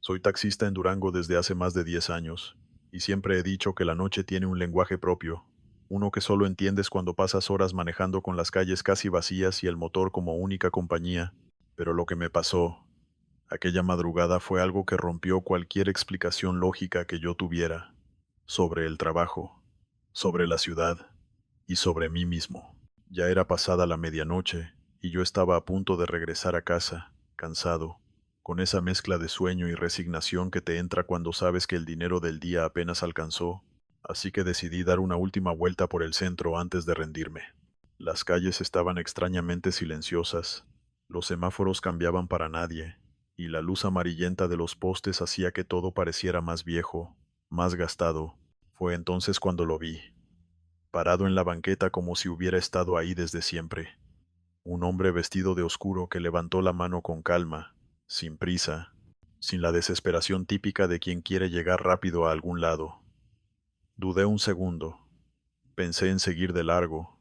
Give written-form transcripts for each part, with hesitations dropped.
Soy taxista en Durango desde hace más de 10 años, y siempre he dicho que la noche tiene un lenguaje propio, uno que solo entiendes cuando pasas horas manejando con las calles casi vacías y el motor como única compañía. Pero lo que me pasó aquella madrugada fue algo que rompió cualquier explicación lógica que yo tuviera sobre el trabajo, sobre la ciudad y sobre mí mismo. Ya era pasada la medianoche y yo estaba a punto de regresar a casa, cansado, con esa mezcla de sueño y resignación que te entra cuando sabes que el dinero del día apenas alcanzó, así que decidí dar una última vuelta por el centro antes de rendirme. Las calles estaban extrañamente silenciosas, los semáforos cambiaban para nadie, y la luz amarillenta de los postes hacía que todo pareciera más viejo, más gastado. Fue entonces cuando lo vi, parado en la banqueta como si hubiera estado ahí desde siempre. Un hombre vestido de oscuro que levantó la mano con calma, sin prisa, sin la desesperación típica de quien quiere llegar rápido a algún lado. Dudé un segundo, pensé en seguir de largo,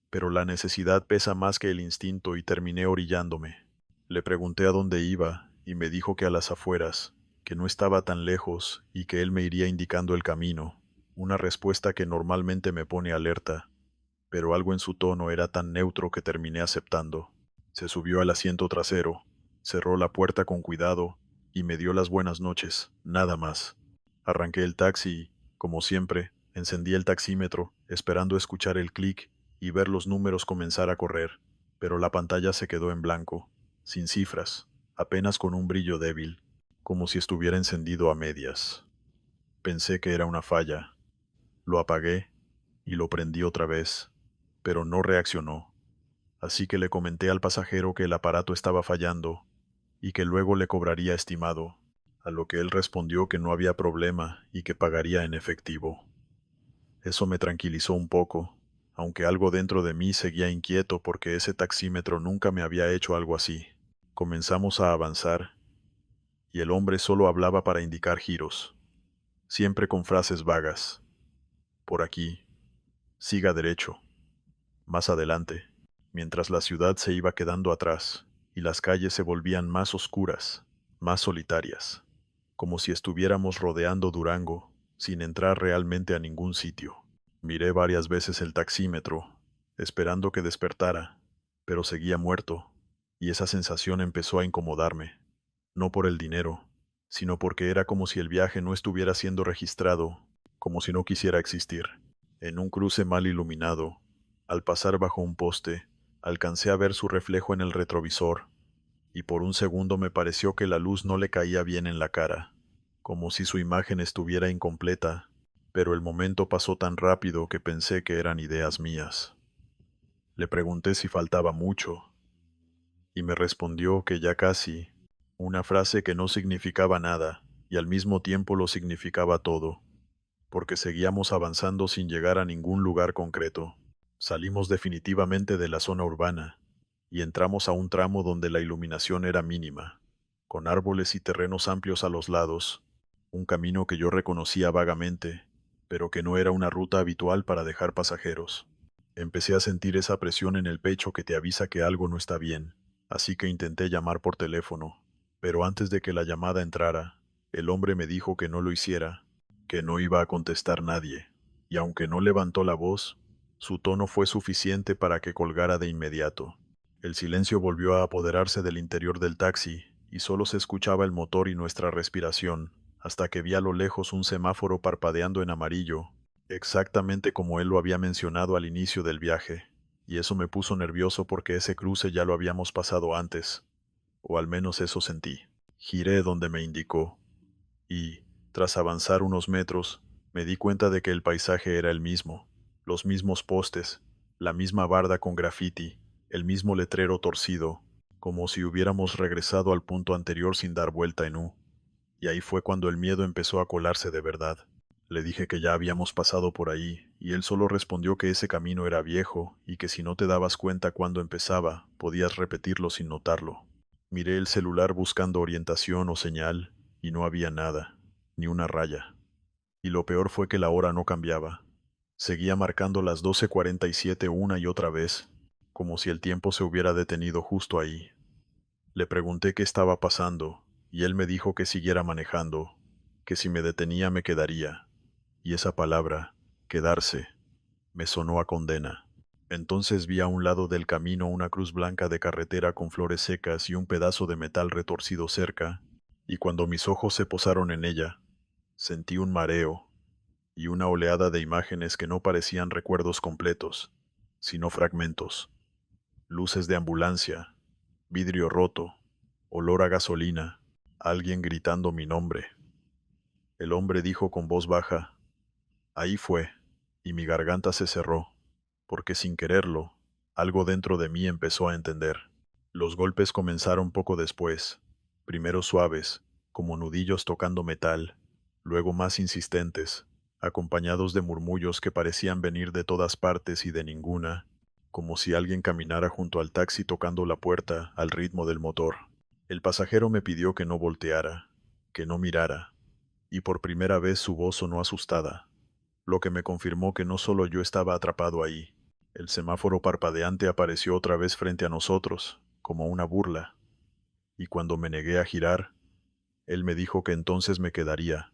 pero la necesidad pesa más que el instinto y terminé orillándome. Le pregunté a dónde iba y me dijo que a las afueras, que no estaba tan lejos y que él me iría indicando el camino, una respuesta que normalmente me pone alerta, pero algo en su tono era tan neutro que terminé aceptando. Se subió al asiento trasero, cerró la puerta con cuidado y me dio las buenas noches, nada más. Arranqué el taxi y, como siempre, encendí el taxímetro, esperando escuchar el clic y ver los números comenzar a correr, pero la pantalla se quedó en blanco, sin cifras, apenas con un brillo débil, como si estuviera encendido a medias. Pensé que era una falla. Lo apagué y lo prendí otra vez, pero no reaccionó, así que le comenté al pasajero que el aparato estaba fallando y que luego le cobraría estimado, a lo que él respondió que no había problema y que pagaría en efectivo. Eso me tranquilizó un poco, aunque algo dentro de mí seguía inquieto porque ese taxímetro nunca me había hecho algo así. Comenzamos a avanzar, y el hombre solo hablaba para indicar giros, siempre con frases vagas. Por aquí, siga derecho, más adelante, mientras la ciudad se iba quedando atrás, y las calles se volvían más oscuras, más solitarias, como si estuviéramos rodeando Durango, sin entrar realmente a ningún sitio. Miré varias veces el taxímetro, esperando que despertara, pero seguía muerto, y esa sensación empezó a incomodarme, no por el dinero, sino porque era como si el viaje no estuviera siendo registrado, como si no quisiera existir. En un cruce mal iluminado, al pasar bajo un poste, alcancé a ver su reflejo en el retrovisor, y por un segundo me pareció que la luz no le caía bien en la cara, como si su imagen estuviera incompleta, pero el momento pasó tan rápido que pensé que eran ideas mías. Le pregunté si faltaba mucho, y me respondió que ya casi, una frase que no significaba nada, y al mismo tiempo lo significaba todo, porque seguíamos avanzando sin llegar a ningún lugar concreto. Salimos definitivamente de la zona urbana, y entramos a un tramo donde la iluminación era mínima, con árboles y terrenos amplios a los lados, un camino que yo reconocía vagamente, pero que no era una ruta habitual para dejar pasajeros. Empecé a sentir esa presión en el pecho que te avisa que algo no está bien, así que intenté llamar por teléfono, pero antes de que la llamada entrara, el hombre me dijo que no lo hiciera, que no iba a contestar nadie, y aunque no levantó la voz, su tono fue suficiente para que colgara de inmediato. El silencio volvió a apoderarse del interior del taxi, y solo se escuchaba el motor y nuestra respiración, hasta que vi a lo lejos un semáforo parpadeando en amarillo, exactamente como él lo había mencionado al inicio del viaje, y eso me puso nervioso porque ese cruce ya lo habíamos pasado antes, o al menos eso sentí. Giré donde me indicó, y, tras avanzar unos metros, me di cuenta de que el paisaje era el mismo, los mismos postes, la misma barda con grafiti, el mismo letrero torcido, como si hubiéramos regresado al punto anterior sin dar vuelta en U. Y ahí fue cuando el miedo empezó a colarse de verdad. Le dije que ya habíamos pasado por ahí, y él solo respondió que ese camino era viejo y que si no te dabas cuenta cuando empezaba, podías repetirlo sin notarlo. Miré el celular buscando orientación o señal, y no había nada, ni una raya. Y lo peor fue que la hora no cambiaba. Seguía marcando las 12:47 una y otra vez, como si el tiempo se hubiera detenido justo ahí. Le pregunté qué estaba pasando, y él me dijo que siguiera manejando, que si me detenía me quedaría, y esa palabra, quedarse, me sonó a condena. Entonces vi a un lado del camino una cruz blanca de carretera con flores secas y un pedazo de metal retorcido cerca, y cuando mis ojos se posaron en ella, sentí un mareo y una oleada de imágenes que no parecían recuerdos completos, sino fragmentos. Luces de ambulancia, vidrio roto, olor a gasolina, alguien gritando mi nombre. El hombre dijo con voz baja, ahí fue, y mi garganta se cerró, porque sin quererlo, algo dentro de mí empezó a entender. Los golpes comenzaron poco después, primero suaves, como nudillos tocando metal, luego más insistentes, acompañados de murmullos que parecían venir de todas partes y de ninguna, como si alguien caminara junto al taxi tocando la puerta al ritmo del motor. El pasajero me pidió que no volteara, que no mirara, y por primera vez su voz sonó asustada, lo que me confirmó que no solo yo estaba atrapado ahí. El semáforo parpadeante apareció otra vez frente a nosotros, como una burla, y cuando me negué a girar, él me dijo que entonces me quedaría,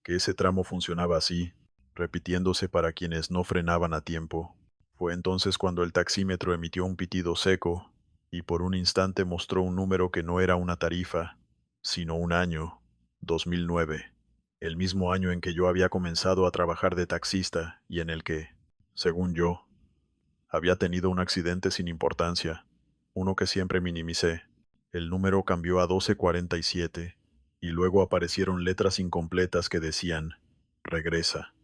que ese tramo funcionaba así, repitiéndose para quienes no frenaban a tiempo. Fue entonces cuando el taxímetro emitió un pitido seco, y por un instante mostró un número que no era una tarifa, sino un año, 2009, el mismo año en que yo había comenzado a trabajar de taxista y en el que, según yo, había tenido un accidente sin importancia, uno que siempre minimicé. El número cambió a 1247, y luego aparecieron letras incompletas que decían, regresa,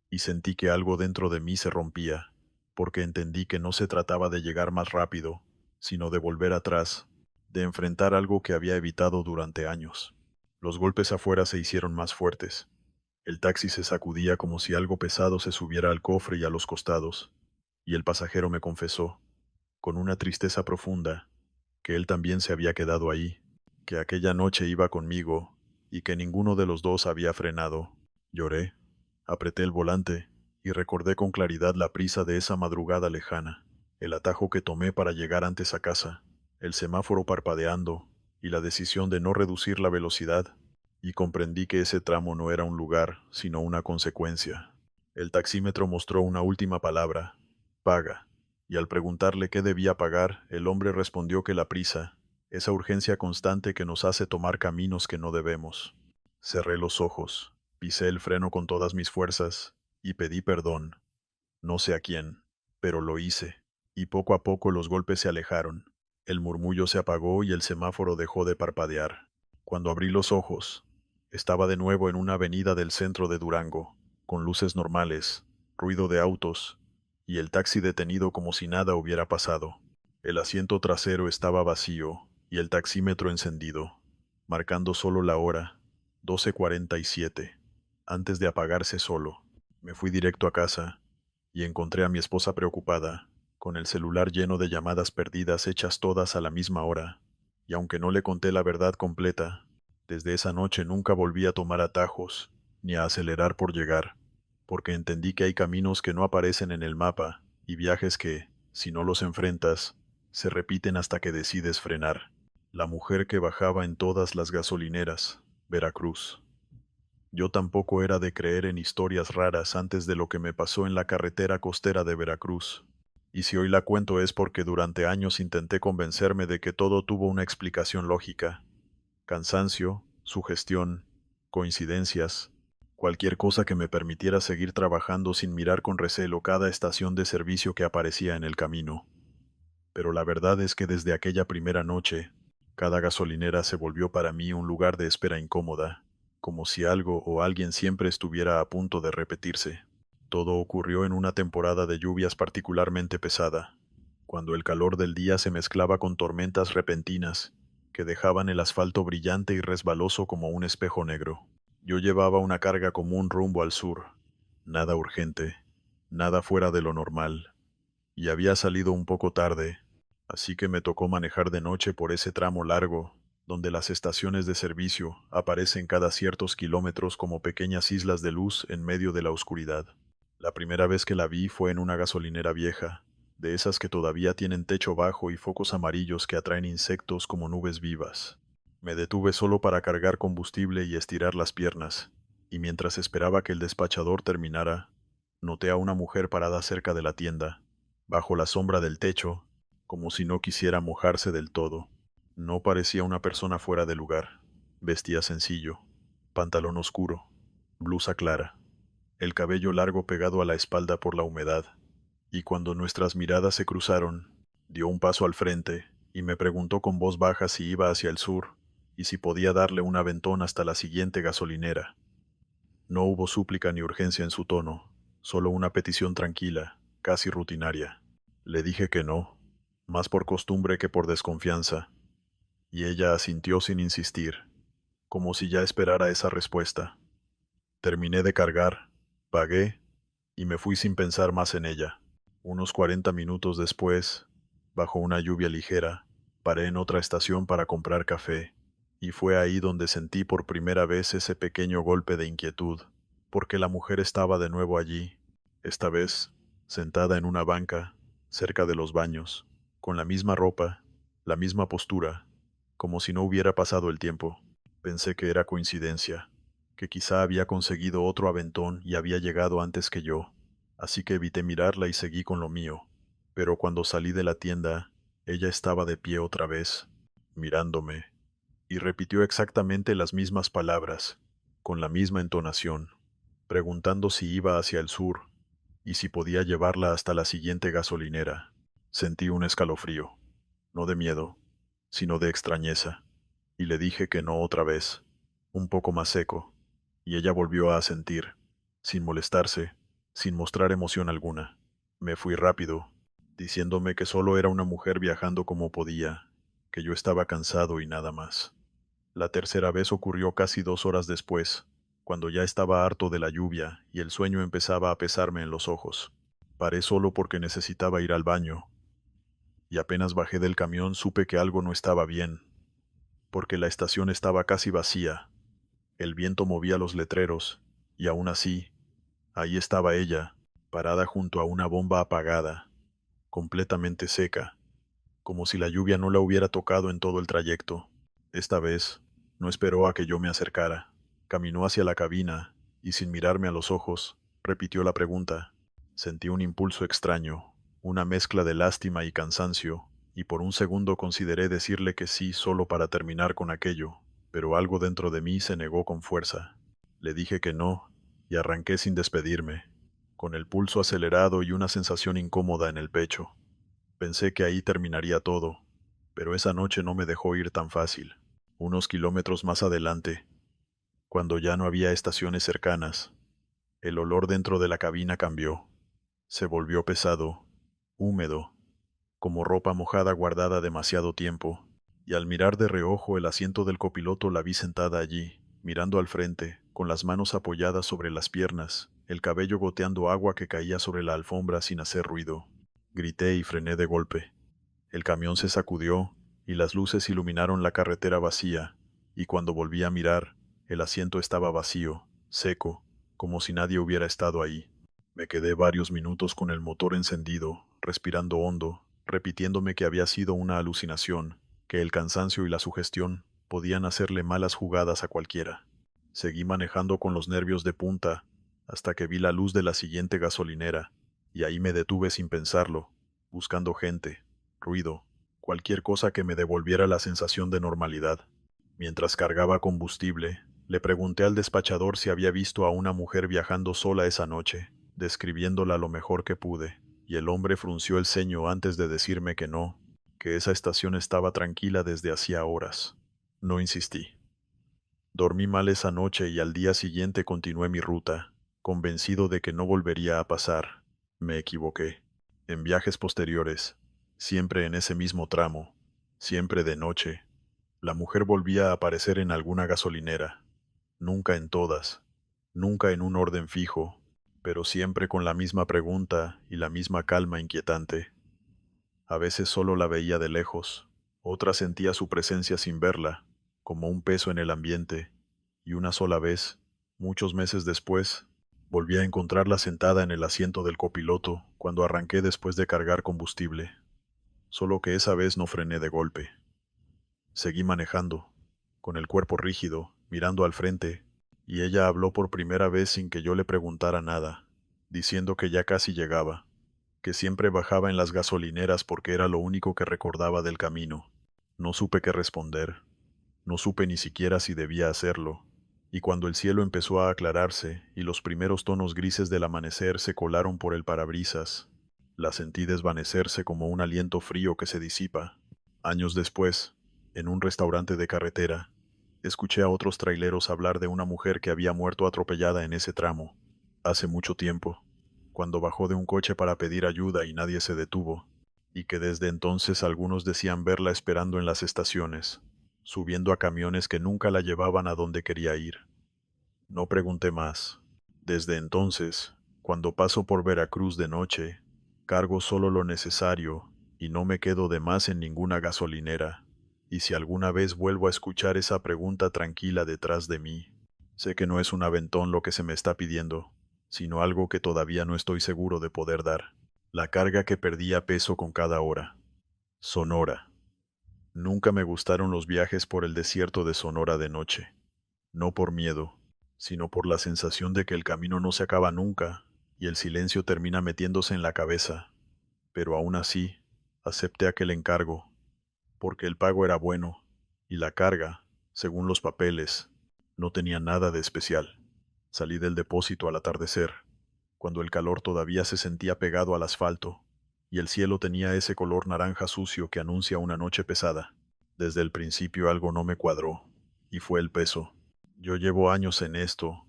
y sentí que algo dentro de mí se rompía, porque entendí que no se trataba de llegar más rápido, sino de volver atrás, de enfrentar algo que había evitado durante años. Los golpes afuera se hicieron más fuertes. El taxi se sacudía como si algo pesado se subiera al cofre y a los costados, y el pasajero me confesó, con una tristeza profunda, que él también se había quedado ahí, que aquella noche iba conmigo, y que ninguno de los dos había frenado. Lloré, apreté el volante, y recordé con claridad la prisa de esa madrugada lejana, el atajo que tomé para llegar antes a casa, el semáforo parpadeando, y la decisión de no reducir la velocidad, y comprendí que ese tramo no era un lugar, sino una consecuencia. El taxímetro mostró una última palabra, paga, y al preguntarle qué debía pagar, el hombre respondió que la prisa, esa urgencia constante que nos hace tomar caminos que no debemos. Cerré los ojos, pisé el freno con todas mis fuerzas, y pedí perdón. No sé a quién, pero lo hice, y poco a poco los golpes se alejaron. El murmullo se apagó y el semáforo dejó de parpadear. Cuando abrí los ojos, estaba de nuevo en una avenida del centro de Durango, con luces normales, ruido de autos, y el taxi detenido como si nada hubiera pasado. El asiento trasero estaba vacío y el taxímetro encendido, marcando solo la hora, 12:47, antes de apagarse solo. Me fui directo a casa y encontré a mi esposa preocupada, con el celular lleno de llamadas perdidas hechas todas a la misma hora, y aunque no le conté la verdad completa, desde esa noche nunca volví a tomar atajos, ni a acelerar por llegar, porque entendí que hay caminos que no aparecen en el mapa, y viajes que, si no los enfrentas, se repiten hasta que decides frenar. La mujer que bajaba en todas las gasolineras, Veracruz. Yo tampoco era de creer en historias raras antes de lo que me pasó en la carretera costera de Veracruz. Y si hoy la cuento es porque durante años intenté convencerme de que todo tuvo una explicación lógica. Cansancio, sugestión, coincidencias, cualquier cosa que me permitiera seguir trabajando sin mirar con recelo cada estación de servicio que aparecía en el camino. Pero la verdad es que desde aquella primera noche, cada gasolinera se volvió para mí un lugar de espera incómoda, como si algo o alguien siempre estuviera a punto de repetirse. Todo ocurrió en una temporada de lluvias particularmente pesada, cuando el calor del día se mezclaba con tormentas repentinas que dejaban el asfalto brillante y resbaloso como un espejo negro. Yo llevaba una carga común rumbo al sur, nada urgente, nada fuera de lo normal, y había salido un poco tarde, así que me tocó manejar de noche por ese tramo largo, donde las estaciones de servicio aparecen cada ciertos kilómetros como pequeñas islas de luz en medio de la oscuridad. La primera vez que la vi fue en una gasolinera vieja, de esas que todavía tienen techo bajo y focos amarillos que atraen insectos como nubes vivas. Me detuve solo para cargar combustible y estirar las piernas, y mientras esperaba que el despachador terminara, noté a una mujer parada cerca de la tienda, bajo la sombra del techo, como si no quisiera mojarse del todo. No parecía una persona fuera de lugar. Vestía sencillo, pantalón oscuro, blusa clara, el cabello largo pegado a la espalda por la humedad, y cuando nuestras miradas se cruzaron, dio un paso al frente y me preguntó con voz baja si iba hacia el sur y si podía darle un aventón hasta la siguiente gasolinera. No hubo súplica ni urgencia en su tono, solo una petición tranquila, casi rutinaria. Le dije que no, más por costumbre que por desconfianza, y ella asintió sin insistir, como si ya esperara esa respuesta. Terminé de cargar, pagué y me fui sin pensar más en ella. Unos 40 minutos después, bajo una lluvia ligera, paré en otra estación para comprar café, y fue ahí donde sentí por primera vez ese pequeño golpe de inquietud, porque la mujer estaba de nuevo allí, esta vez sentada en una banca, cerca de los baños, con la misma ropa, la misma postura, como si no hubiera pasado el tiempo. Pensé que era coincidencia, que quizá había conseguido otro aventón y había llegado antes que yo, así que evité mirarla y seguí con lo mío. Pero cuando salí de la tienda, ella estaba de pie otra vez, mirándome, y repitió exactamente las mismas palabras, con la misma entonación, preguntando si iba hacia el sur y si podía llevarla hasta la siguiente gasolinera. Sentí un escalofrío, no de miedo, sino de extrañeza, y le dije que no otra vez, un poco más seco, y ella volvió a asentir, sin molestarse, sin mostrar emoción alguna. Me fui rápido, diciéndome que solo era una mujer viajando como podía, que yo estaba cansado y nada más. La tercera vez ocurrió casi 2 horas después, cuando ya estaba harto de la lluvia y el sueño empezaba a pesarme en los ojos. Paré solo porque necesitaba ir al baño, y apenas bajé del camión supe que algo no estaba bien, porque la estación estaba casi vacía. El viento movía los letreros, y aún así, ahí estaba ella, parada junto a una bomba apagada, completamente seca, como si la lluvia no la hubiera tocado en todo el trayecto. Esta vez, no esperó a que yo me acercara. Caminó hacia la cabina, y sin mirarme a los ojos, repitió la pregunta. Sentí un impulso extraño, una mezcla de lástima y cansancio, y por un segundo consideré decirle que sí solo para terminar con aquello, pero algo dentro de mí se negó con fuerza. Le dije que no, y arranqué sin despedirme, con el pulso acelerado y una sensación incómoda en el pecho. Pensé que ahí terminaría todo, pero esa noche no me dejó ir tan fácil. Unos kilómetros más adelante, cuando ya no había estaciones cercanas, el olor dentro de la cabina cambió. Se volvió pesado, húmedo, como ropa mojada guardada demasiado tiempo, y al mirar de reojo el asiento del copiloto la vi sentada allí, mirando al frente, con las manos apoyadas sobre las piernas, el cabello goteando agua que caía sobre la alfombra sin hacer ruido. Grité y frené de golpe. El camión se sacudió, y las luces iluminaron la carretera vacía, y cuando volví a mirar, el asiento estaba vacío, seco, como si nadie hubiera estado ahí. Me quedé varios minutos con el motor encendido, respirando hondo, repitiéndome que había sido una alucinación, que el cansancio y la sugestión podían hacerle malas jugadas a cualquiera. Seguí manejando con los nervios de punta, hasta que vi la luz de la siguiente gasolinera, y ahí me detuve sin pensarlo, buscando gente, ruido, cualquier cosa que me devolviera la sensación de normalidad. Mientras cargaba combustible, le pregunté al despachador si había visto a una mujer viajando sola esa noche, describiéndola lo mejor que pude, y el hombre frunció el ceño antes de decirme que no, que esa estación estaba tranquila desde hacía horas. No insistí. Dormí mal esa noche y al día siguiente continué mi ruta, convencido de que no volvería a pasar. Me equivoqué. En viajes posteriores, siempre en ese mismo tramo, siempre de noche, la mujer volvía a aparecer en alguna gasolinera, nunca en todas, nunca en un orden fijo, pero siempre con la misma pregunta y la misma calma inquietante. A veces solo la veía de lejos, otras sentía su presencia sin verla, como un peso en el ambiente, y una sola vez, muchos meses después, volví a encontrarla sentada en el asiento del copiloto cuando arranqué después de cargar combustible, solo que esa vez no frené de golpe. Seguí manejando, con el cuerpo rígido, mirando al frente, y ella habló por primera vez sin que yo le preguntara nada, diciendo que ya casi llegaba, que siempre bajaba en las gasolineras porque era lo único que recordaba del camino. No supe qué responder, no supe ni siquiera si debía hacerlo, y cuando el cielo empezó a aclararse y los primeros tonos grises del amanecer se colaron por el parabrisas, la sentí desvanecerse como un aliento frío que se disipa. Años después, en un restaurante de carretera, escuché a otros traileros hablar de una mujer que había muerto atropellada en ese tramo, hace mucho tiempo, cuando bajó de un coche para pedir ayuda y nadie se detuvo, y que desde entonces algunos decían verla esperando en las estaciones, subiendo a camiones que nunca la llevaban a donde quería ir. No pregunté más. Desde entonces, cuando paso por Veracruz de noche, cargo solo lo necesario y no me quedo de más en ninguna gasolinera. Y si alguna vez vuelvo a escuchar esa pregunta tranquila detrás de mí, sé que no es un aventón lo que se me está pidiendo, sino algo que todavía no estoy seguro de poder dar. La carga que perdía peso con cada hora. Sonora. Nunca me gustaron los viajes por el desierto de Sonora de noche. No por miedo, sino por la sensación de que el camino no se acaba nunca y el silencio termina metiéndose en la cabeza. Pero aún así, acepté aquel encargo, porque el pago era bueno, y la carga, según los papeles, no tenía nada de especial. Salí del depósito al atardecer, cuando el calor todavía se sentía pegado al asfalto, y el cielo tenía ese color naranja sucio que anuncia una noche pesada. Desde el principio algo no me cuadró, y fue el peso. Yo llevo años en esto,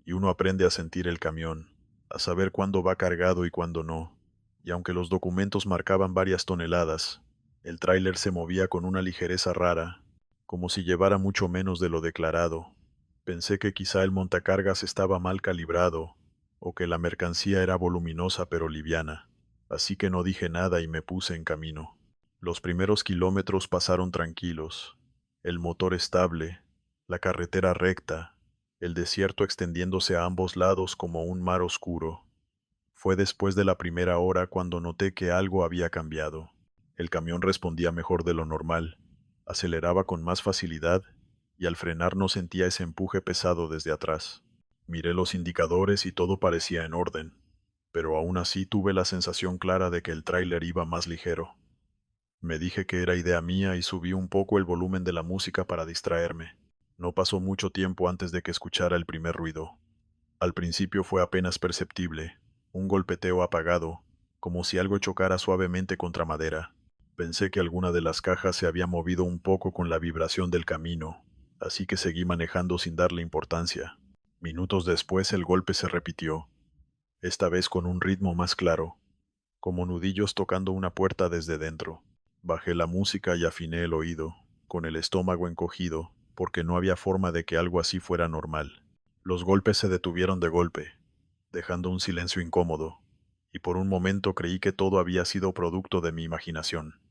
y uno aprende a sentir el camión, a saber cuándo va cargado y cuándo no, y aunque los documentos marcaban varias toneladas, el tráiler se movía con una ligereza rara, como si llevara mucho menos de lo declarado. Pensé que quizá el montacargas estaba mal calibrado, o que la mercancía era voluminosa pero liviana, así que no dije nada y me puse en camino. Los primeros kilómetros pasaron tranquilos, el motor estable, la carretera recta, el desierto extendiéndose a ambos lados como un mar oscuro. Fue después de la primera hora cuando noté que algo había cambiado. El camión respondía mejor de lo normal, aceleraba con más facilidad y al frenar no sentía ese empuje pesado desde atrás. Miré los indicadores y todo parecía en orden, pero aún así tuve la sensación clara de que el tráiler iba más ligero. Me dije que era idea mía y subí un poco el volumen de la música para distraerme. No pasó mucho tiempo antes de que escuchara el primer ruido. Al principio fue apenas perceptible, un golpeteo apagado, como si algo chocara suavemente contra madera. Pensé que alguna de las cajas se había movido un poco con la vibración del camino, así que seguí manejando sin darle importancia. Minutos después el golpe se repitió, esta vez con un ritmo más claro, como nudillos tocando una puerta desde dentro. Bajé la música y afiné el oído, con el estómago encogido, porque no había forma de que algo así fuera normal. Los golpes se detuvieron de golpe, dejando un silencio incómodo, y por un momento creí que todo había sido producto de mi imaginación.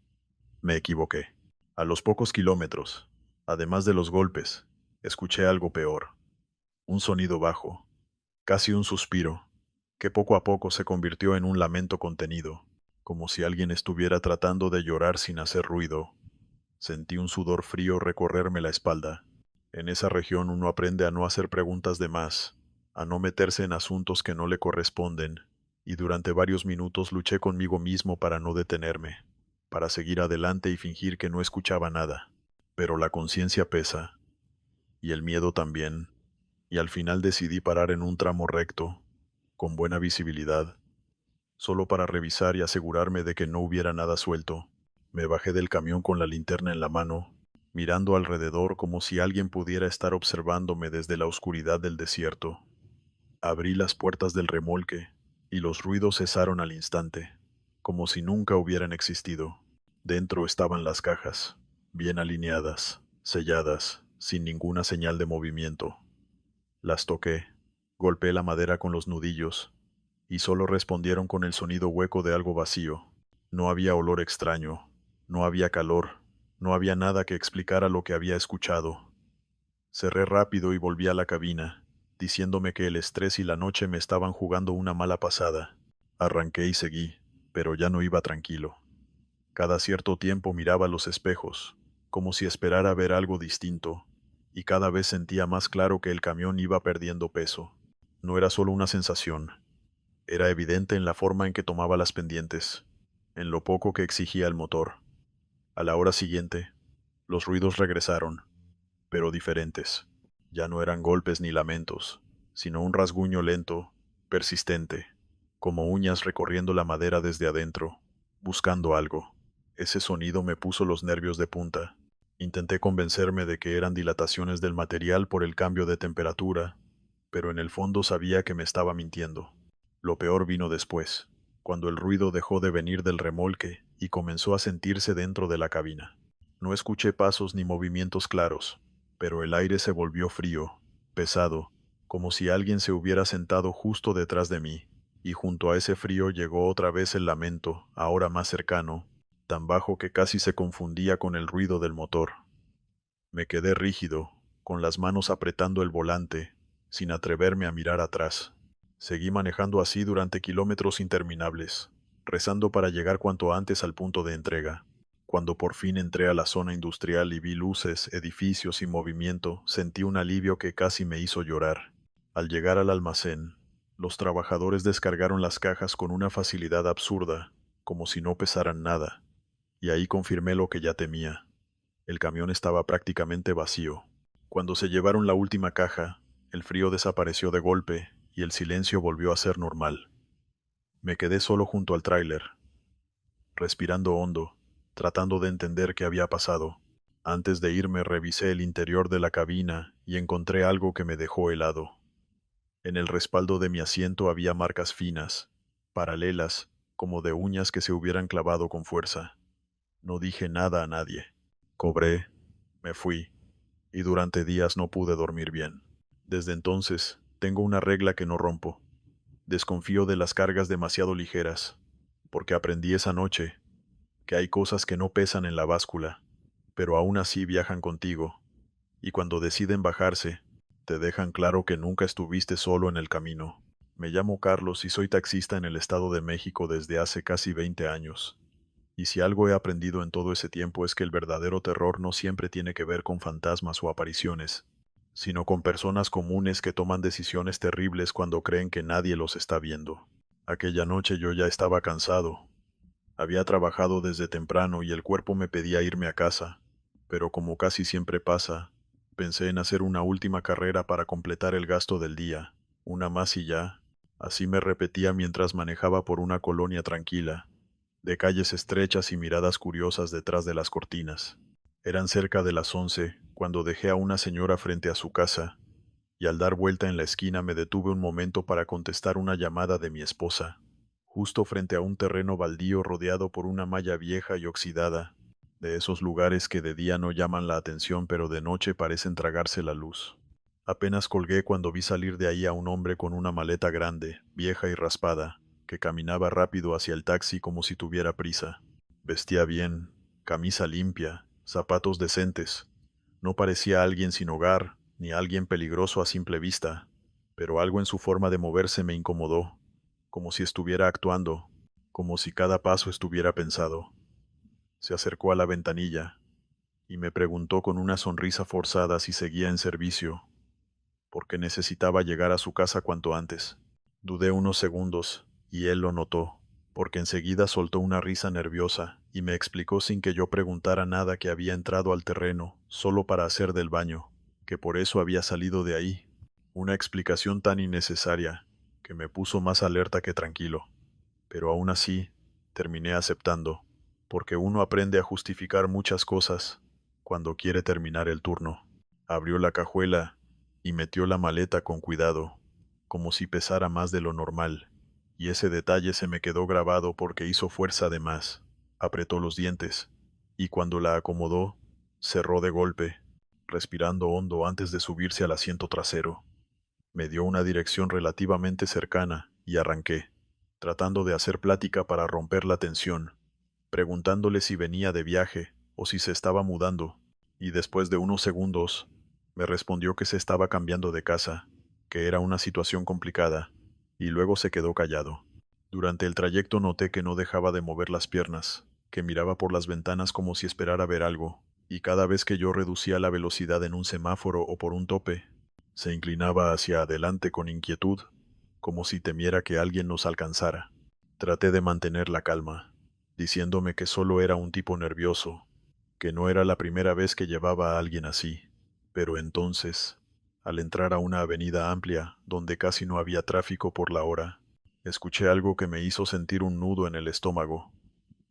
Me equivoqué. A los pocos kilómetros, además de los golpes, escuché algo peor. Un sonido bajo, casi un suspiro, que poco a poco se convirtió en un lamento contenido, como si alguien estuviera tratando de llorar sin hacer ruido. Sentí un sudor frío recorrerme la espalda. En esa región uno aprende a no hacer preguntas de más, a no meterse en asuntos que no le corresponden, y durante varios minutos luché conmigo mismo para no detenerme, para seguir adelante y fingir que no escuchaba nada. Pero la conciencia pesa, y el miedo también, y al final decidí parar en un tramo recto, con buena visibilidad, solo para revisar y asegurarme de que no hubiera nada suelto. Me bajé del camión con la linterna en la mano, mirando alrededor como si alguien pudiera estar observándome desde la oscuridad del desierto. Abrí las puertas del remolque, y los ruidos cesaron al instante, como si nunca hubieran existido. Dentro estaban las cajas, bien alineadas, selladas, sin ninguna señal de movimiento. Las toqué, golpeé la madera con los nudillos, y solo respondieron con el sonido hueco de algo vacío. No había olor extraño, no había calor, no había nada que explicara lo que había escuchado. Cerré rápido y volví a la cabina, diciéndome que el estrés y la noche me estaban jugando una mala pasada. Arranqué y seguí, pero ya no iba tranquilo. Cada cierto tiempo miraba los espejos, como si esperara ver algo distinto, y cada vez sentía más claro que el camión iba perdiendo peso. No era solo una sensación, era evidente en la forma en que tomaba las pendientes, en lo poco que exigía el motor. A la hora siguiente, los ruidos regresaron, pero diferentes. Ya no eran golpes ni lamentos, sino un rasguño lento, persistente, como uñas recorriendo la madera desde adentro, buscando algo. Ese sonido me puso los nervios de punta. Intenté convencerme de que eran dilataciones del material por el cambio de temperatura, pero en el fondo sabía que me estaba mintiendo. Lo peor vino después, cuando el ruido dejó de venir del remolque y comenzó a sentirse dentro de la cabina. No escuché pasos ni movimientos claros, pero el aire se volvió frío, pesado, como si alguien se hubiera sentado justo detrás de mí, y junto a ese frío llegó otra vez el lamento, ahora más cercano, tan bajo que casi se confundía con el ruido del motor. Me quedé rígido, con las manos apretando el volante, sin atreverme a mirar atrás. Seguí manejando así durante kilómetros interminables, rezando para llegar cuanto antes al punto de entrega. Cuando por fin entré a la zona industrial y vi luces, edificios y movimiento, sentí un alivio que casi me hizo llorar. Al llegar al almacén, los trabajadores descargaron las cajas con una facilidad absurda, como si no pesaran nada, y ahí confirmé lo que ya temía. El camión estaba prácticamente vacío. Cuando se llevaron la última caja, el frío desapareció de golpe y el silencio volvió a ser normal. Me quedé solo junto al tráiler, respirando hondo, tratando de entender qué había pasado. Antes de irme revisé el interior de la cabina y encontré algo que me dejó helado. En el respaldo de mi asiento había marcas finas, paralelas, como de uñas que se hubieran clavado con fuerza. No dije nada a nadie. Cobré, me fui, y durante días no pude dormir bien. Desde entonces, tengo una regla que no rompo. Desconfío de las cargas demasiado ligeras, porque aprendí esa noche que hay cosas que no pesan en la báscula, pero aún así viajan contigo, y cuando deciden bajarse, te dejan claro que nunca estuviste solo en el camino. Me llamo Carlos y soy taxista en el Estado de México desde hace casi 20 años. Y si algo he aprendido en todo ese tiempo es que el verdadero terror no siempre tiene que ver con fantasmas o apariciones, sino con personas comunes que toman decisiones terribles cuando creen que nadie los está viendo. Aquella noche yo ya estaba cansado. Había trabajado desde temprano y el cuerpo me pedía irme a casa, pero como casi siempre pasa, pensé en hacer una última carrera para completar el gasto del día, una más y ya. Así me repetía mientras manejaba por una colonia tranquila, de calles estrechas y miradas curiosas detrás de las cortinas. Eran cerca de las 11 cuando dejé a una señora frente a su casa, y al dar vuelta en la esquina me detuve un momento para contestar una llamada de mi esposa, justo frente a un terreno baldío rodeado por una malla vieja y oxidada, de esos lugares que de día no llaman la atención pero de noche parecen tragarse la luz. Apenas colgué cuando vi salir de ahí a un hombre con una maleta grande, vieja y raspada, que caminaba rápido hacia el taxi como si tuviera prisa. Vestía bien, camisa limpia, zapatos decentes. No parecía alguien sin hogar, ni alguien peligroso a simple vista, pero algo en su forma de moverse me incomodó, como si estuviera actuando, como si cada paso estuviera pensado. Se acercó a la ventanilla y me preguntó con una sonrisa forzada si seguía en servicio, porque necesitaba llegar a su casa cuanto antes. Dudé unos segundos, y él lo notó, porque enseguida soltó una risa nerviosa y me explicó sin que yo preguntara nada que había entrado al terreno solo para hacer del baño, que por eso había salido de ahí. Una explicación tan innecesaria que me puso más alerta que tranquilo, pero aún así terminé aceptando, porque uno aprende a justificar muchas cosas cuando quiere terminar el turno. Abrió la cajuela y metió la maleta con cuidado, como si pesara más de lo normal, y ese detalle se me quedó grabado porque hizo fuerza de más. Apretó los dientes, y cuando la acomodó, cerró de golpe, respirando hondo antes de subirse al asiento trasero. Me dio una dirección relativamente cercana y arranqué, tratando de hacer plática para romper la tensión, preguntándole si venía de viaje o si se estaba mudando, y después de unos segundos me respondió que se estaba cambiando de casa, que era una situación complicada, y luego se quedó callado. Durante el trayecto noté que no dejaba de mover las piernas, que miraba por las ventanas como si esperara ver algo, y cada vez que yo reducía la velocidad en un semáforo o por un tope, se inclinaba hacia adelante con inquietud, como si temiera que alguien nos alcanzara. Traté de mantener la calma, diciéndome que solo era un tipo nervioso, que no era la primera vez que llevaba a alguien así. Pero entonces, al entrar a una avenida amplia, donde casi no había tráfico por la hora, escuché algo que me hizo sentir un nudo en el estómago,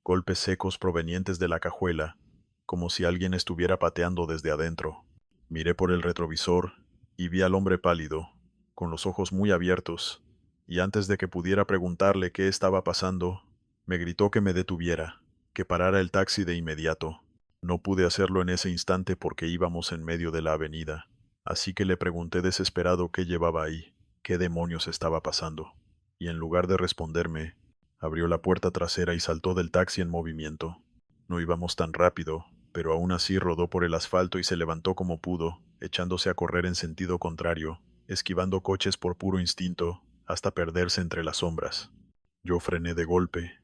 golpes secos provenientes de la cajuela, como si alguien estuviera pateando desde adentro. Miré por el retrovisor y vi al hombre pálido, con los ojos muy abiertos, y antes de que pudiera preguntarle qué estaba pasando, me gritó que me detuviera, que parara el taxi de inmediato. No pude hacerlo en ese instante porque íbamos en medio de la avenida, así que le pregunté desesperado qué llevaba ahí, qué demonios estaba pasando, y en lugar de responderme, abrió la puerta trasera y saltó del taxi en movimiento. No íbamos tan rápido, pero aún así rodó por el asfalto y se levantó como pudo, echándose a correr en sentido contrario, esquivando coches por puro instinto, hasta perderse entre las sombras. Yo frené de golpe,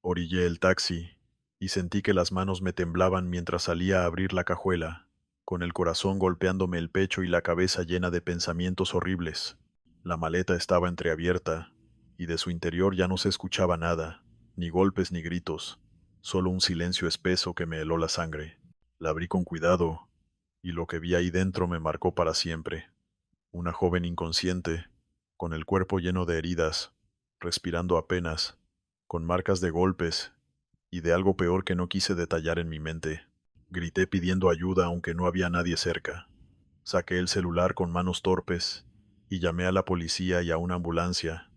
orillé el taxi, y sentí que las manos me temblaban mientras salía a abrir la cajuela, con el corazón golpeándome el pecho y la cabeza llena de pensamientos horribles. La maleta estaba entreabierta, y de su interior ya no se escuchaba nada, ni golpes ni gritos, solo un silencio espeso que me heló la sangre. La abrí con cuidado, y lo que vi ahí dentro me marcó para siempre. Una joven inconsciente, con el cuerpo lleno de heridas, respirando apenas, con marcas de golpes y de algo peor que no quise detallar en mi mente. Grité pidiendo ayuda aunque no había nadie cerca. Saqué el celular con manos torpes y llamé a la policía y a una ambulancia,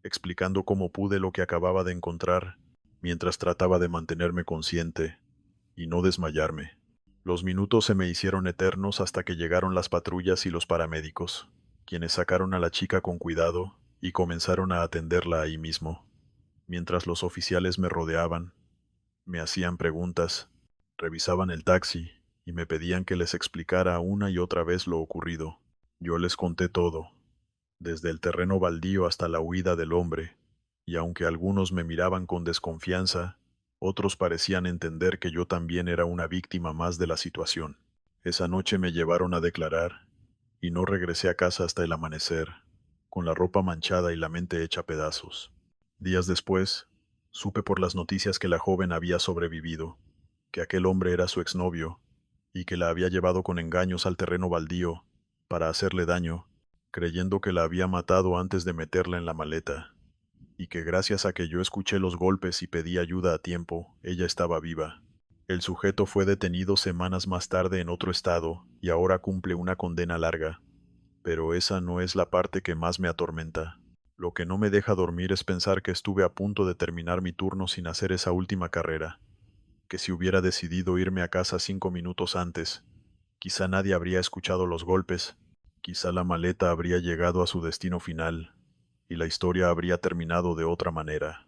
explicando cómo pude lo que acababa de encontrar, mientras trataba de mantenerme consciente y no desmayarme. Los minutos se me hicieron eternos hasta que llegaron las patrullas y los paramédicos, quienes sacaron a la chica con cuidado y comenzaron a atenderla ahí mismo. Mientras los oficiales me rodeaban, me hacían preguntas, revisaban el taxi y me pedían que les explicara una y otra vez lo ocurrido. Yo les conté todo, desde el terreno baldío hasta la huida del hombre, y aunque algunos me miraban con desconfianza, otros parecían entender que yo también era una víctima más de la situación. Esa noche me llevaron a declarar, y no regresé a casa hasta el amanecer, con la ropa manchada y la mente hecha pedazos. Días después, supe por las noticias que la joven había sobrevivido, que aquel hombre era su exnovio, y que la había llevado con engaños al terreno baldío, para hacerle daño, creyendo que la había matado antes de meterla en la maleta, y que gracias a que yo escuché los golpes y pedí ayuda a tiempo, ella estaba viva. El sujeto fue detenido semanas más tarde en otro estado y ahora cumple una condena larga, pero esa no es la parte que más me atormenta. Lo que no me deja dormir es pensar que estuve a punto de terminar mi turno sin hacer esa última carrera, que si hubiera decidido irme a casa 5 minutos antes, quizá nadie habría escuchado los golpes, quizá la maleta habría llegado a su destino final, y la historia habría terminado de otra manera.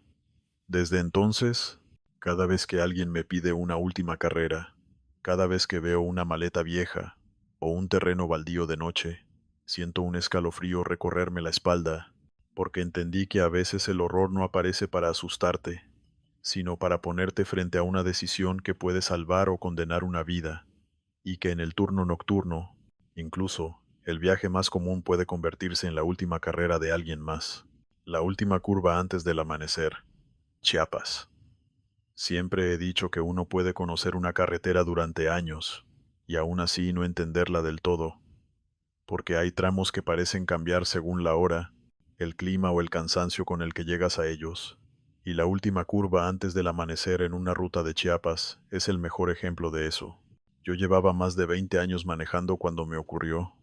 Desde entonces, cada vez que alguien me pide una última carrera, cada vez que veo una maleta vieja o un terreno baldío de noche, siento un escalofrío recorrerme la espalda, porque entendí que a veces el horror no aparece para asustarte, sino para ponerte frente a una decisión que puede salvar o condenar una vida, y que en el turno nocturno, incluso, el viaje más común puede convertirse en la última carrera de alguien más. La última curva antes del amanecer. Chiapas. Siempre he dicho que uno puede conocer una carretera durante años, y aún así no entenderla del todo, porque hay tramos que parecen cambiar según la hora, el clima o el cansancio con el que llegas a ellos, y la última curva antes del amanecer en una ruta de Chiapas es el mejor ejemplo de eso. Yo llevaba más de 20 años manejando cuando me ocurrió,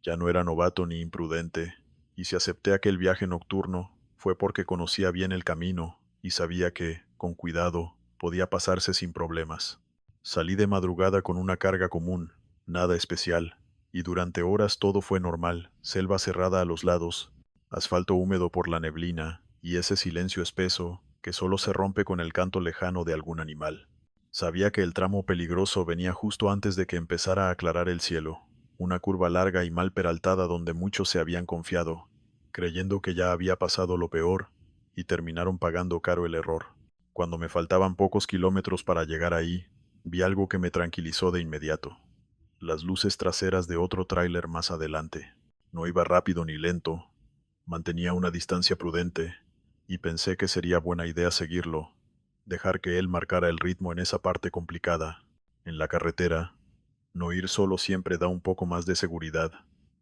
ya no era novato ni imprudente, y si acepté aquel viaje nocturno fue porque conocía bien el camino y sabía que, con cuidado, podía pasarse sin problemas. Salí de madrugada con una carga común, nada especial, y durante horas todo fue normal, selva cerrada a los lados, asfalto húmedo por la neblina, y ese silencio espeso que solo se rompe con el canto lejano de algún animal. Sabía que el tramo peligroso venía justo antes de que empezara a aclarar el cielo, una curva larga y mal peraltada donde muchos se habían confiado, creyendo que ya había pasado lo peor, y terminaron pagando caro el error. Cuando me faltaban pocos kilómetros para llegar ahí, Vi algo que me tranquilizó de inmediato. Las luces traseras de otro tráiler más adelante. No iba rápido ni lento, mantenía una distancia prudente, y pensé que sería buena idea seguirlo, dejar que él marcara el ritmo en esa parte complicada. En la carretera, no ir solo siempre da un poco más de seguridad,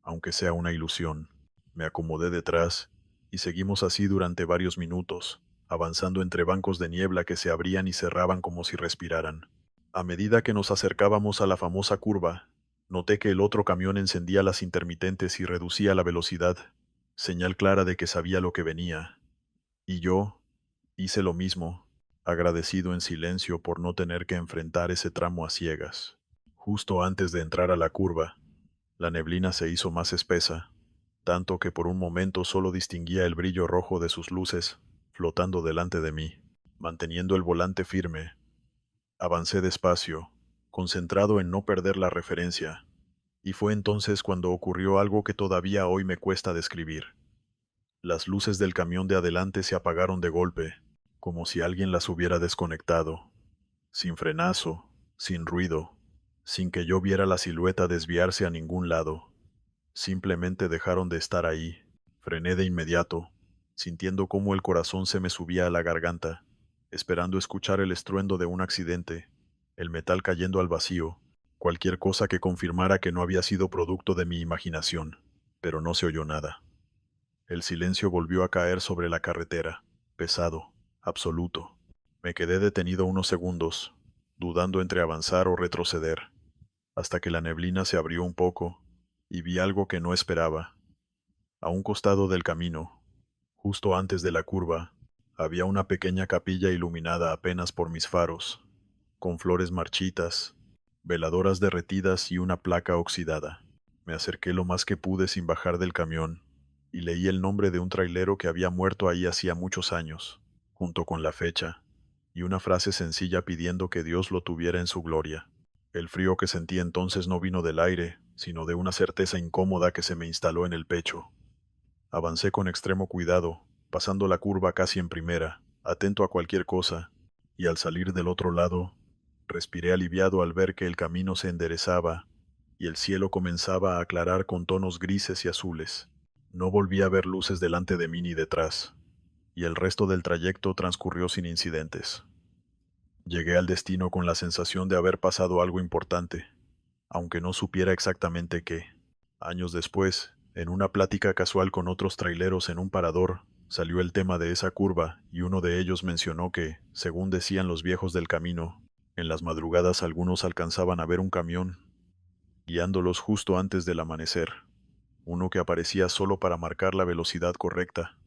aunque sea una ilusión. Me acomodé detrás, y seguimos así durante varios minutos, avanzando entre bancos de niebla que se abrían y cerraban como si respiraran. A medida que nos acercábamos a la famosa curva, noté que el otro camión encendía las intermitentes y reducía la velocidad, señal clara de que sabía lo que venía. Y yo hice lo mismo, agradecido en silencio por no tener que enfrentar ese tramo a ciegas. Justo antes de entrar a la curva, la neblina se hizo más espesa, tanto que por un momento solo distinguía el brillo rojo de sus luces, flotando delante de mí. Manteniendo el volante firme, avancé despacio, concentrado en no perder la referencia, y fue entonces cuando ocurrió algo que todavía hoy me cuesta describir. Las luces del camión de adelante se apagaron de golpe, como si alguien las hubiera desconectado, sin frenazo, sin ruido, sin que yo viera la silueta desviarse a ningún lado. Simplemente dejaron de estar ahí. Frené de inmediato, sintiendo cómo el corazón se me subía a la garganta, esperando escuchar el estruendo de un accidente, el metal cayendo al vacío, cualquier cosa que confirmara que no había sido producto de mi imaginación, pero no se oyó nada. El silencio volvió a caer sobre la carretera, pesado, absoluto. Me quedé detenido unos segundos, dudando entre avanzar o retroceder, hasta que la neblina se abrió un poco, y vi algo que no esperaba. A un costado del camino, justo antes de la curva, había una pequeña capilla iluminada apenas por mis faros, con flores marchitas, veladoras derretidas y una placa oxidada. Me acerqué lo más que pude sin bajar del camión, y leí el nombre de un trailero que había muerto ahí hacía muchos años, junto con la fecha, y una frase sencilla pidiendo que Dios lo tuviera en su gloria. El frío que sentí entonces no vino del aire, sino de una certeza incómoda que se me instaló en el pecho. Avancé con extremo cuidado, pasando la curva casi en primera, atento a cualquier cosa, y al salir del otro lado, respiré aliviado al ver que el camino se enderezaba y el cielo comenzaba a aclarar con tonos grises y azules. No volví a ver luces delante de mí ni detrás, y el resto del trayecto transcurrió sin incidentes. Llegué al destino con la sensación de haber pasado algo importante, aunque no supiera exactamente qué. Años después, en una plática casual con otros traileros en un parador, salió el tema de esa curva y uno de ellos mencionó que, según decían los viejos del camino, en las madrugadas algunos alcanzaban a ver un camión, guiándolos justo antes del amanecer, uno que aparecía solo para marcar la velocidad correcta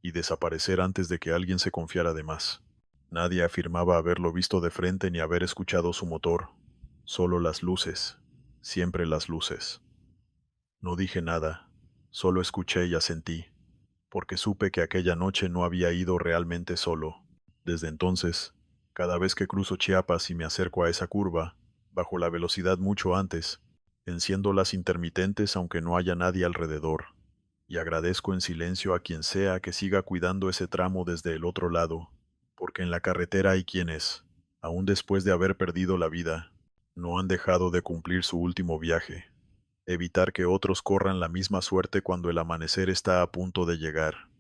y desaparecer antes de que alguien se confiara de más. Nadie afirmaba haberlo visto de frente ni haber escuchado su motor, solo las luces, siempre las luces. No dije nada, solo escuché y asentí, porque supe que aquella noche no había ido realmente solo. Desde entonces, cada vez que cruzo Chiapas y me acerco a esa curva, bajo la velocidad mucho antes, enciendo las intermitentes aunque no haya nadie alrededor, y agradezco en silencio a quien sea que siga cuidando ese tramo desde el otro lado, porque en la carretera hay quienes, aun después de haber perdido la vida, no han dejado de cumplir su último viaje. Evitar que otros corran la misma suerte cuando el amanecer está a punto de llegar.